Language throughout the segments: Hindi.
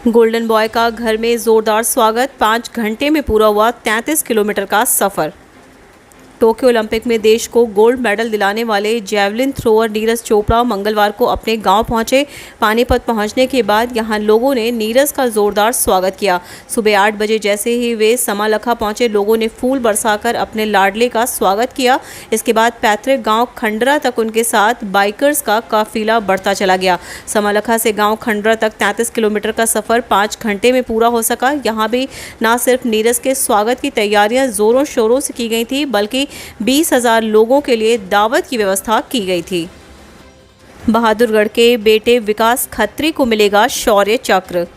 गोल्डन बॉय का घर में जोरदार स्वागत, 5 घंटे में पूरा हुआ 33 किलोमीटर का सफर। टोक्यो ओलंपिक में देश को गोल्ड मेडल दिलाने वाले जैवलिन थ्रोअर नीरज चोपड़ा मंगलवार को अपने गांव पहुंचे। पानीपत पहुंचने के बाद यहां लोगों ने नीरज का जोरदार स्वागत किया। सुबह 8 बजे जैसे ही वे समालखा पहुंचे, लोगों ने फूल बरसाकर अपने लाडले का स्वागत किया। इसके बाद पैतृक गांव खंडरा तक उनके साथ बाइकर्स का काफिला बढ़ता चला गया। समालखा से गांव खंडरा तक 33 किलोमीटर का सफर 5 घंटे में पूरा हो सका। यहां भी न सिर्फ नीरज के स्वागत की तैयारियां जोरों शोरों से की गई थी, बल्कि 20,000 लोगों के लिए दावत की व्यवस्था की गई थी। बहादुरगढ़ के बेटे विकास खत्री को मिलेगा शौर्य चक्र।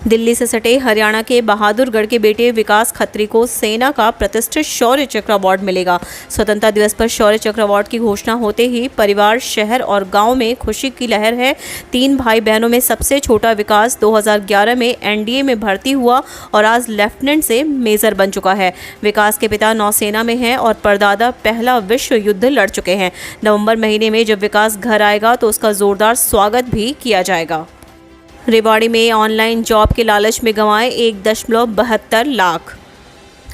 दिल्ली से सटे हरियाणा के बहादुरगढ़ के बेटे विकास खत्री को सेना का प्रतिष्ठित शौर्य चक्र अवार्ड मिलेगा। स्वतंत्रता दिवस पर शौर्य चक्र अवार्ड की घोषणा होते ही परिवार, शहर और गांव में खुशी की लहर है। 3 भाई बहनों में सबसे छोटा विकास 2011 में एनडीए में भर्ती हुआ और आज लेफ्टिनेंट से मेजर बन चुका है। विकास के पिता नौसेना में हैं और परदादा पहला विश्व युद्ध लड़ चुके हैं। नवंबर महीने में जब विकास घर आएगा तो उसका जोरदार स्वागत भी किया जाएगा। रेवाड़ी में ऑनलाइन जॉब के लालच में गंवाए 1.72 लाख।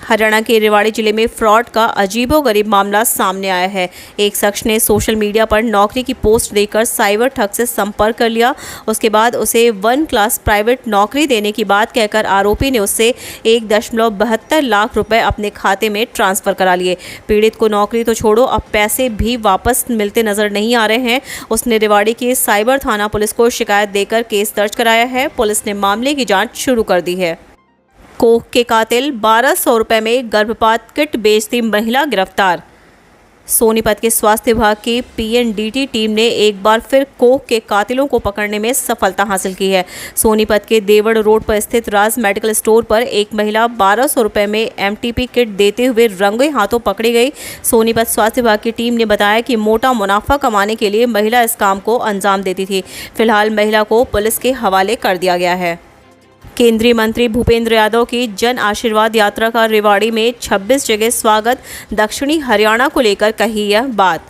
हरियाणा के रेवाड़ी जिले में फ्रॉड का अजीबोगरीब मामला सामने आया है। एक शख्स ने सोशल मीडिया पर नौकरी की पोस्ट देकर साइबर ठग से संपर्क कर लिया। उसके बाद उसे 1 क्लास प्राइवेट नौकरी देने की बात कहकर आरोपी ने उससे 1.72 लाख रुपए अपने खाते में ट्रांसफर करा लिए। पीड़ित को नौकरी तो छोड़ो, अब पैसे भी वापस मिलते नजर नहीं आ रहे हैं। उसने रेवाड़ी की साइबर थाना पुलिस को शिकायत देकर केस दर्ज कराया है। पुलिस ने मामले की जांच शुरू कर दी है। कोख के कातिल 1200 रुपये में गर्भपात किट बेचती महिला गिरफ्तार। सोनीपत के स्वास्थ्य विभाग की पीएनडीटी टीम ने एक बार फिर कोख के कातिलों को पकड़ने में सफलता हासिल की है। सोनीपत के देवड़ रोड पर स्थित राज मेडिकल स्टोर पर एक महिला 1200 रुपये में एमटीपी किट देते हुए रंगे हाथों पकड़ी गई। सोनीपत स्वास्थ्य विभाग की टीम ने बताया कि मोटा मुनाफा कमाने के लिए महिला इस काम को अंजाम देती थी। फिलहाल महिला को पुलिस के हवाले कर दिया गया है। केंद्रीय मंत्री भूपेंद्र यादव की जन आशीर्वाद यात्रा का रेवाड़ी में 26 जगह स्वागत। दक्षिणी हरियाणा को लेकर कही यह बात।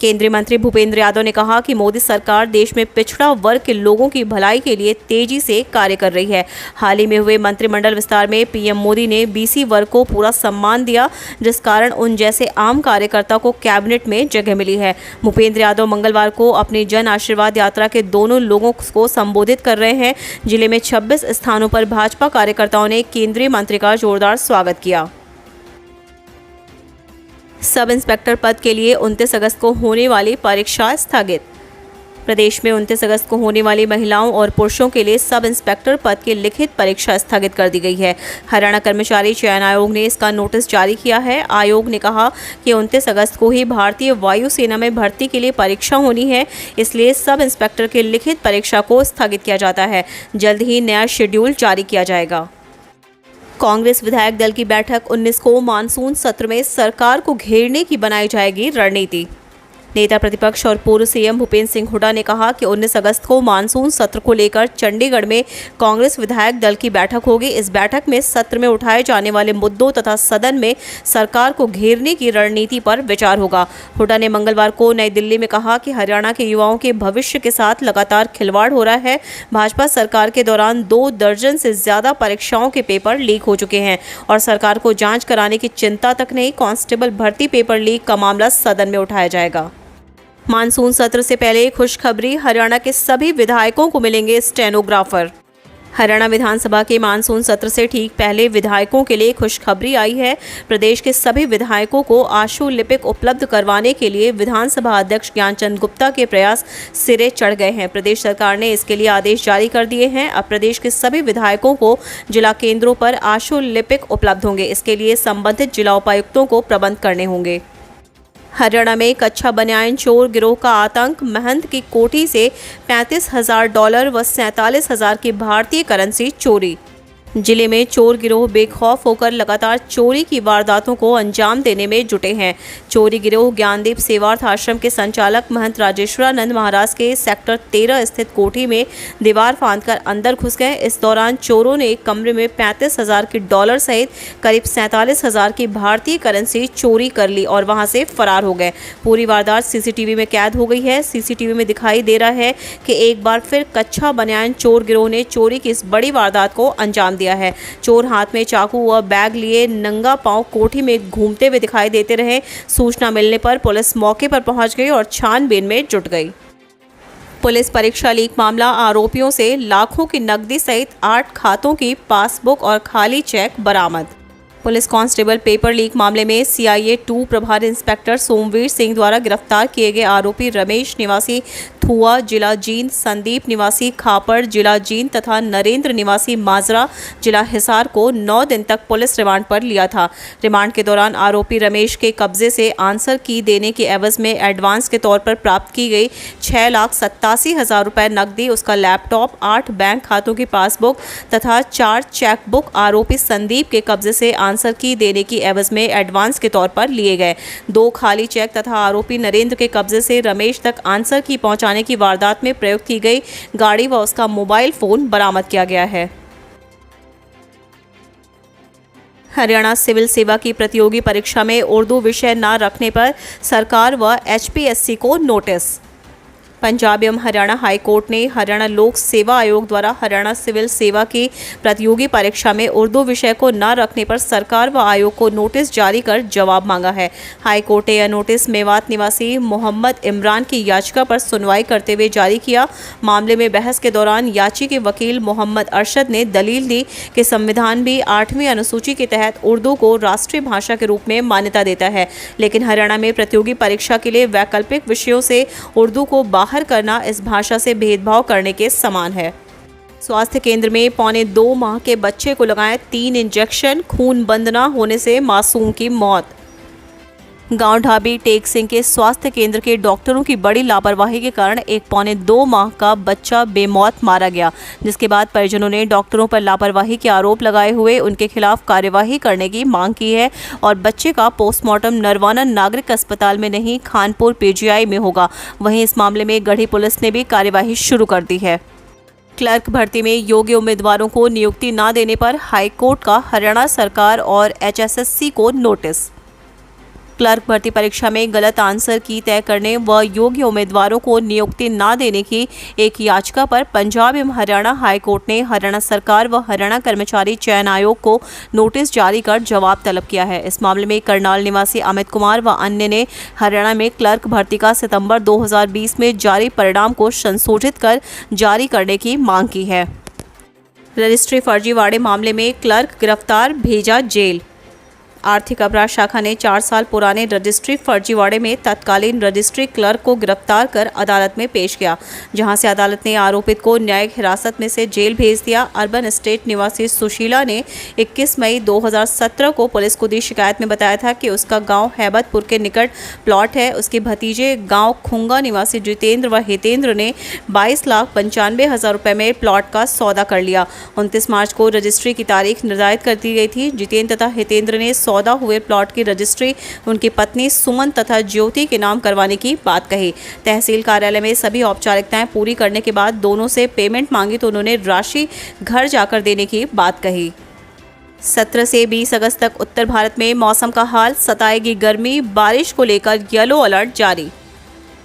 केंद्रीय मंत्री भूपेंद्र यादव ने कहा कि मोदी सरकार देश में पिछड़ा वर्ग के लोगों की भलाई के लिए तेजी से कार्य कर रही है। हाल ही में हुए मंत्रिमंडल विस्तार में पीएम मोदी ने बीसी वर्ग को पूरा सम्मान दिया, जिस कारण उन जैसे आम कार्यकर्ता को कैबिनेट में जगह मिली है। भूपेंद्र यादव मंगलवार को अपनी जन आशीर्वाद यात्रा के दोनों लोगों को संबोधित कर रहे हैं। जिले में 26 स्थानों पर भाजपा कार्यकर्ताओं ने केंद्रीय मंत्री का जोरदार स्वागत किया। सब इंस्पेक्टर पद के लिए 29 अगस्त को होने वाली परीक्षा स्थगित। प्रदेश में 29 अगस्त को होने वाली महिलाओं और पुरुषों के लिए सब इंस्पेक्टर पद की लिखित परीक्षा स्थगित कर दी गई है। हरियाणा कर्मचारी चयन आयोग ने इसका नोटिस जारी किया है। आयोग ने कहा कि 29 अगस्त को ही भारतीय वायुसेना में भर्ती के लिए परीक्षा होनी है, इसलिए सब इंस्पेक्टर की लिखित परीक्षा को स्थगित किया जाता है। जल्द ही नया शेड्यूल जारी किया जाएगा। कांग्रेस विधायक दल की बैठक 19 को मानसून सत्र में सरकार को घेरने की बनाई जाएगी रणनीति। नेता प्रतिपक्ष और पूर्व सीएम भूपेंद्र सिंह हुड्डा ने कहा कि 19 अगस्त को मानसून सत्र को लेकर चंडीगढ़ में कांग्रेस विधायक दल की बैठक होगी। इस बैठक में सत्र में उठाए जाने वाले मुद्दों तथा सदन में सरकार को घेरने की रणनीति पर विचार होगा। हुड्डा ने मंगलवार को नई दिल्ली में कहा कि हरियाणा के युवाओं के भविष्य के साथ लगातार खिलवाड़ हो रहा है। भाजपा सरकार के दौरान 2 दर्जन से ज्यादा परीक्षाओं के पेपर लीक हो चुके हैं और सरकार को जाँच कराने की चिंता तक नहीं। कांस्टेबल भर्ती पेपर लीक का मामला सदन में उठाया जाएगा। मानसून सत्र से पहले खुशखबरी, हरियाणा के सभी विधायकों को मिलेंगे स्टेनोग्राफर। हरियाणा विधानसभा के मानसून सत्र से ठीक पहले विधायकों के लिए खुशखबरी आई है। प्रदेश के सभी विधायकों को आशु लिपिक उपलब्ध करवाने के लिए विधानसभा अध्यक्ष ज्ञानचंद गुप्ता के प्रयास सिरे चढ़ गए हैं। प्रदेश सरकार ने इसके लिए आदेश जारी कर दिए हैं। अब प्रदेश के सभी विधायकों को जिला केंद्रों पर आशु लिपिक उपलब्ध होंगे। इसके लिए संबंधित जिला उपायुक्तों को प्रबंध करने होंगे। हरियाणा में कच्चा बनियान चोर गिरोह का आतंक। महंत की कोठी से $35,000 व 47,000 की भारतीय करेंसी चोरी। जिले में चोर गिरोह बेखौफ होकर लगातार चोरी की वारदातों को अंजाम देने में जुटे हैं। चोरी गिरोह ज्ञानदीप सेवार्थ आश्रम के संचालक महंत राजेश्वरानंद महाराज के सेक्टर 13 स्थित कोठी में दीवार फांदकर अंदर घुस गए। इस दौरान चोरों ने एक कमरे में 35,000 के डॉलर सहित करीब 47,000 की भारतीय करेंसी चोरी कर ली और वहां से फरार हो गए। पूरी वारदात सीसीटीवी में कैद हो गई है। सीसीटीवी में दिखाई दे रहा है कि एक बार फिर कच्चा बनियान चोर गिरोह ने चोरी की इस बड़ी वारदात को अंजाम दिया है। चोर हाथ में चाकू व बैग लिए नंगा पांव कोठी में घूमते हुए दिखाई देते रहे। सूचना मिलने पर पुलिस मौके पर पहुंच गई और छानबीन में जुट गई। पुलिस परीक्षा लीक मामला, आरोपियों से लाखों की नकदी सहित 8 खातों की पासबुक और खाली चेक बरामद। पुलिस कांस्टेबल पेपर लीक मामले में CIA 2 प्रभारी इंस्पेक्टर सोमवीर सिंह द्वारा गिरफ्तार किए गए आरोपी रमेश निवासी थुआ जिला जींद, संदीप निवासी खापड़ जिला जींद तथा नरेंद्र निवासी माजरा जिला हिसार को 9 दिन तक पुलिस रिमांड पर लिया था। रिमांड के दौरान आरोपी रमेश के कब्जे से आंसर की देने के एवज में एडवांस के तौर पर प्राप्त की गई 6,87,000 रुपये नकदी, उसका लैपटॉप, 8 बैंक खातों की पासबुक तथा 4 चेकबुक आरोपी संदीप के कब्जे से आंसर की देने की एवज में एडवांस के तौर पर लिए गए। 2 खाली चेक तथा आरोपी नरेंद्र के कब्जे से रमेश तक आंसर की पहुंचाने की वारदात में प्रयोग की गई गाड़ी व उसका मोबाइल फोन बरामद किया गया है। हरियाणा सिविल सेवा की प्रतियोगी परीक्षा में उर्दू विषय न रखने पर सरकार व HPSC को नोटिस। पंजाब एवं हरियाणा हाई कोर्ट ने हरियाणा लोक सेवा आयोग द्वारा हरियाणा सिविल सेवा की प्रतियोगी परीक्षा में उर्दू विषय को न रखने पर सरकार व आयोग को नोटिस जारी कर जवाब मांगा है। हाई कोर्ट ने यह नोटिस मेवात निवासी मोहम्मद इमरान की याचिका पर सुनवाई करते हुए जारी किया। मामले में बहस के दौरान याची के वकील मोहम्मद अरशद ने दलील दी कि संविधान भी 8वीं अनुसूची के तहत उर्दू को राष्ट्रीय भाषा के रूप में मान्यता देता है, लेकिन हरियाणा में प्रतियोगी परीक्षा के लिए वैकल्पिक विषयों से उर्दू को बाहर करना इस भाषा से भेदभाव करने के समान है। स्वास्थ्य केंद्र में पौने 2 माह के बच्चे को लगाए 3 इंजेक्शन, खून बंद न होने से मासूम की मौत। गांव ढाबी टेक सिंह के स्वास्थ्य केंद्र के डॉक्टरों की बड़ी लापरवाही के कारण एक पौने 2 माह का बच्चा बेमौत मारा गया, जिसके बाद परिजनों ने डॉक्टरों पर लापरवाही के आरोप लगाए हुए उनके खिलाफ कार्यवाही करने की मांग की है और बच्चे का पोस्टमार्टम नरवाना नागरिक अस्पताल में नहीं, खानपुर PGI में होगा। वहीं इस मामले में गढ़ी पुलिस ने भी कार्यवाही शुरू कर दी है। क्लर्क भर्ती में योग्य उम्मीदवारों को नियुक्ति न देने पर हाईकोर्ट का हरियाणा सरकार और HSSC को नोटिस। क्लर्क भर्ती परीक्षा में गलत आंसर की तय करने व योग्य उम्मीदवारों को नियुक्ति न देने की एक याचिका पर पंजाब एवं हरियाणा हाईकोर्ट ने हरियाणा सरकार व हरियाणा कर्मचारी चयन आयोग को नोटिस जारी कर जवाब तलब किया है। इस मामले में करनाल निवासी अमित कुमार व अन्य ने हरियाणा में क्लर्क भर्ती का सितंबर 2020 में जारी परिणाम को संशोधित कर जारी करने की मांग की है। रजिस्ट्री फर्जीवाड़े मामले में क्लर्क गिरफ्तार, भेजा जेल। आर्थिक अपराध शाखा ने 4 साल पुराने रजिस्ट्री फर्जीवाड़े में तत्कालीन रजिस्ट्री क्लर्क को गिरफ्तार कर अदालत में पेश किया, जहां से अदालत ने आरोपित को न्यायिक हिरासत में से जेल भेज दिया। अर्बन एस्टेट निवासी सुशीला ने 21 मई 2017 को पुलिस को दी शिकायत में बताया था कि उसका गांव हैबतपुर के निकट प्लॉट है। उसके भतीजे गाँव खुंगा निवासी जितेंद्र व हितेंद्र ने 22,95,000 रुपये में प्लॉट का सौदा कर लिया। 29 मार्च को रजिस्ट्री की तारीख निर्धारित कर दी गई थी। जितेंद्र तथा हितेंद्र ने सौदा हुए प्लॉट की रजिस्ट्री उनकी पत्नी सुमन तथा ज्योति के नाम करवाने की बात कही। तहसील कार्यालय में सभी औपचारिकताएं पूरी करने के बाद दोनों से पेमेंट मांगी तो उन्होंने राशि घर जाकर देने की बात कही। 17 से 20 अगस्त तक उत्तर भारत में मौसम का हाल, सताएगी गर्मी, बारिश को लेकर येलो अलर्ट जारी।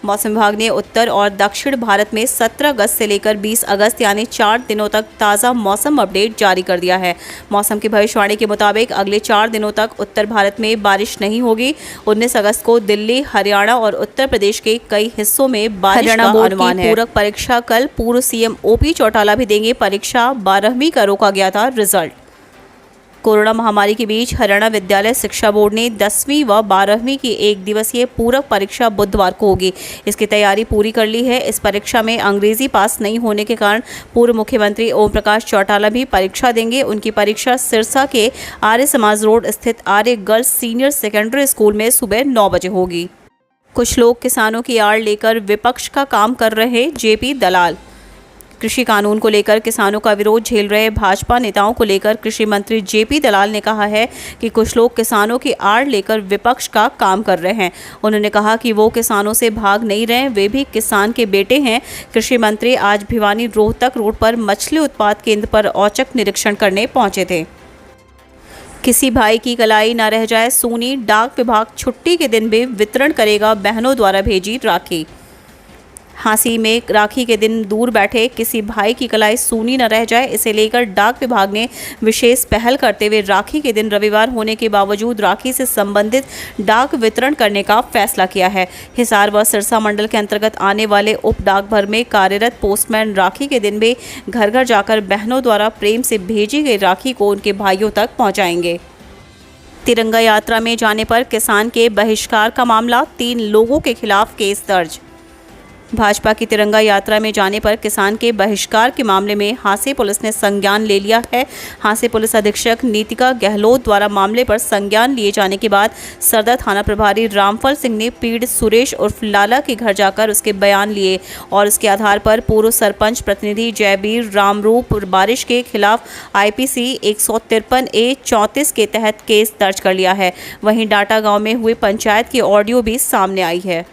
मौसम विभाग ने उत्तर और दक्षिण भारत में 17 अगस्त से लेकर 20 अगस्त यानी 4 दिनों तक ताज़ा मौसम अपडेट जारी कर दिया है। मौसम की भविष्यवाणी के मुताबिक अगले 4 दिनों तक उत्तर भारत में बारिश नहीं होगी। 19 अगस्त को दिल्ली, हरियाणा और उत्तर प्रदेश के कई हिस्सों में बारिश का अनुमान है। पूरक परीक्षा कल, पूर्व CM OP चौटाला भी देंगे परीक्षा। 12वीं का रोका गया था रिजल्ट। कोरोना महामारी के बीच हरियाणा विद्यालय शिक्षा बोर्ड ने 10वीं व 12वीं की 1 दिवसीय पूरक परीक्षा बुधवार को होगी। इसकी तैयारी पूरी कर ली है। इस परीक्षा में अंग्रेजी पास नहीं होने के कारण पूर्व मुख्यमंत्री ओम प्रकाश चौटाला भी परीक्षा देंगे। उनकी परीक्षा सिरसा के आर्य समाज रोड स्थित आर्य गर्ल्स सीनियर सेकेंडरी स्कूल में सुबह 9 बजे होगी। कुछ लोग किसानों की आड़ लेकर विपक्ष का काम कर रहे, JP दलाल। कृषि कानून को लेकर किसानों का विरोध झेल रहे भाजपा नेताओं को लेकर कृषि मंत्री जेपी दलाल ने कहा है कि कुछ लोग किसानों की आड़ लेकर विपक्ष का काम कर रहे हैं। उन्होंने कहा कि वो किसानों से भाग नहीं रहे, वे भी किसान के बेटे हैं। कृषि मंत्री आज भिवानी रोहतक रोड पर मछली उत्पाद केंद्र पर औचक निरीक्षण करने पहुंचे थे। किसी भाई की कलाई न रह जाए सूनी, डाक विभाग छुट्टी के दिन भी वितरण करेगा बहनों द्वारा भेजी राखी। हांसी में राखी के दिन दूर बैठे किसी भाई की कलाई सूनी न रह जाए, इसे लेकर डाक विभाग ने विशेष पहल करते हुए राखी के दिन रविवार होने के बावजूद राखी से संबंधित डाक वितरण करने का फैसला किया है। हिसार व सिरसा मंडल के अंतर्गत आने वाले उप डाकघर में कार्यरत पोस्टमैन राखी के दिन भी घर घर जाकर बहनों द्वारा प्रेम से भेजी गई राखी को उनके भाइयों तक पहुँचाएंगे। तिरंगा यात्रा में जाने पर किसान के बहिष्कार का मामला, 3 लोगों के खिलाफ केस दर्ज। भाजपा की तिरंगा यात्रा में जाने पर किसान के बहिष्कार के मामले में हांसे पुलिस ने संज्ञान ले लिया है। हांसे पुलिस अधीक्षक नीतिका गहलोत द्वारा मामले पर संज्ञान लिए जाने के बाद सरदा थाना प्रभारी रामफल सिंह ने पीड़ित सुरेश उर्फ लाला के घर जाकर उसके बयान लिए और उसके आधार पर पूर्व सरपंच प्रतिनिधि जयबीर रामरूप बारिश के खिलाफ IPC 153A34 के तहत केस दर्ज कर लिया है। वहीं डाटा गांव में हुए पंचायत की ऑडियो भी सामने आई है।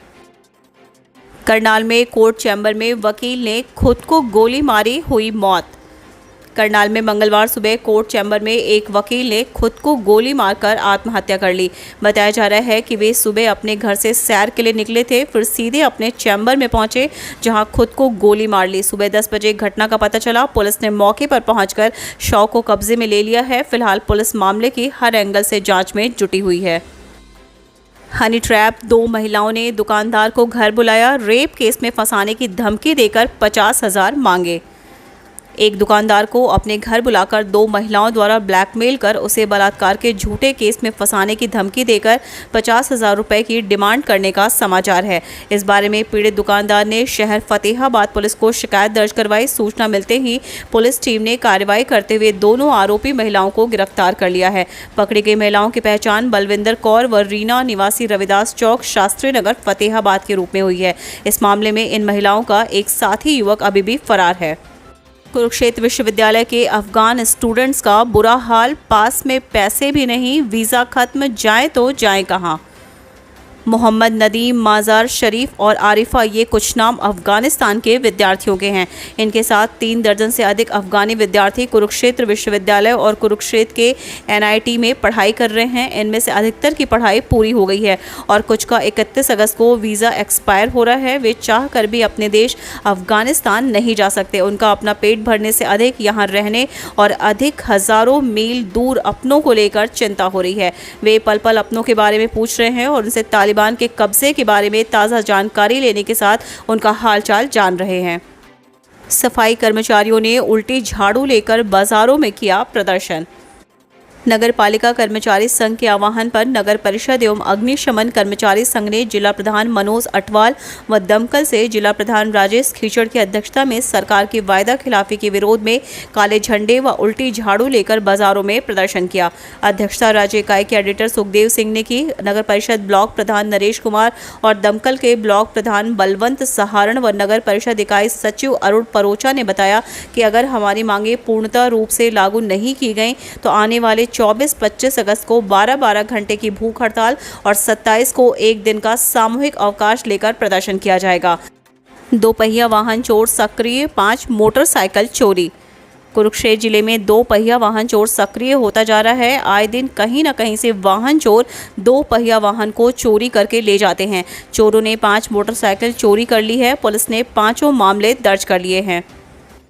करनाल में कोर्ट चैम्बर में वकील ने खुद को गोली मारी, हुई मौत। करनाल में मंगलवार सुबह कोर्ट चैम्बर में एक वकील ने खुद को गोली मारकर आत्महत्या कर ली। बताया जा रहा है कि वे सुबह अपने घर से सैर के लिए निकले थे, फिर सीधे अपने चैम्बर में पहुंचे जहां खुद को गोली मार ली। सुबह 10 बजे घटना का पता चला। पुलिस ने मौके पर पहुंचकर शव को कब्जे में ले लिया है। फिलहाल पुलिस मामले की हर एंगल से जाँच में जुटी हुई है। हनी ट्रैप, 2 महिलाओं ने दुकानदार को घर बुलाया, रेप केस में फंसाने की धमकी देकर 50,000 मांगे। एक दुकानदार को अपने घर बुलाकर 2 महिलाओं द्वारा ब्लैकमेल कर उसे बलात्कार के झूठे केस में फंसाने की धमकी देकर 50,000 रुपये की डिमांड करने का समाचार है। इस बारे में पीड़ित दुकानदार ने शहर फतेहाबाद पुलिस को शिकायत दर्ज करवाई। सूचना मिलते ही पुलिस टीम ने कार्रवाई करते हुए दोनों आरोपी महिलाओं को गिरफ्तार कर लिया है। पकड़ी गई महिलाओं की पहचान बलविंदर कौर व रीना निवासी रविदास चौक शास्त्री नगर फतेहाबाद के रूप में हुई है। इस मामले में इन महिलाओं का एक साथी युवक अभी भी फरार है। कुरुक्षेत्र विश्वविद्यालय के अफगान स्टूडेंट्स का बुरा हाल, पास में पैसे भी नहीं, वीज़ा खत्म, जाएं तो जाएं कहाँ। मोहम्मद नदीम, माजार शरीफ और आरिफा, ये कुछ नाम अफगानिस्तान के विद्यार्थियों के हैं। इनके साथ 3 दर्जन से अधिक अफगानी विद्यार्थी कुरुक्षेत्र विश्वविद्यालय और कुरुक्षेत्र के NIT में पढ़ाई कर रहे हैं। इनमें से अधिकतर की पढ़ाई पूरी हो गई है और कुछ का 31 अगस्त को वीज़ा एक्सपायर हो रहा है। वे चाह कर भी अपने देश अफगानिस्तान नहीं जा सकते। उनका अपना पेट भरने से अधिक यहाँ रहने और अधिक हज़ारों मील दूर अपनों को लेकर चिंता हो रही है। वे पल पल अपनों के बारे में पूछ रहे हैं और उनसे तालिबान के कब्जे के बारे में ताज़ा जानकारी लेने के साथ उनका हालचाल जान रहे हैं। सफाई कर्मचारियों ने उल्टी झाड़ू लेकर बाजारों में किया प्रदर्शन। नगर पालिका कर्मचारी संघ के आह्वान पर नगर परिषद एवं अग्निशमन कर्मचारी संघ ने जिला प्रधान मनोज अटवाल व दमकल से जिला प्रधान राजेश खीचड़ की अध्यक्षता में सरकार की वायदा खिलाफी के विरोध में काले झंडे व उल्टी झाड़ू लेकर बाजारों में प्रदर्शन किया। अध्यक्षता राज्य इकाई के एडिटर सुखदेव सिंह ने की। नगर परिषद ब्लॉक प्रधान नरेश कुमार और दमकल के ब्लॉक प्रधान बलवंत सहारण व नगर परिषद इकाई सचिव अरुण परोचा ने बताया कि अगर हमारी मांगे पूर्णतः रूप से लागू नहीं की गई तो आने वाले 24-25 अगस्त को 12-12 घंटे की भूख हड़ताल और 27 को एक दिन का सामूहिक अवकाश लेकर प्रदर्शन किया जाएगा। 2 पहिया वाहन चोर सक्रिय, 5 मोटरसाइकिल चोरी। कुरुक्षेत्र जिले में 2 पहिया वाहन चोर सक्रिय होता जा रहा है। आए दिन कहीं न कहीं से वाहन चोर 2 पहिया वाहन को चोरी करके ले जाते हैं। चोरों ने 5 मोटरसाइकिल चोरी कर ली है। पुलिस ने 5 मामले दर्ज कर लिए हैं।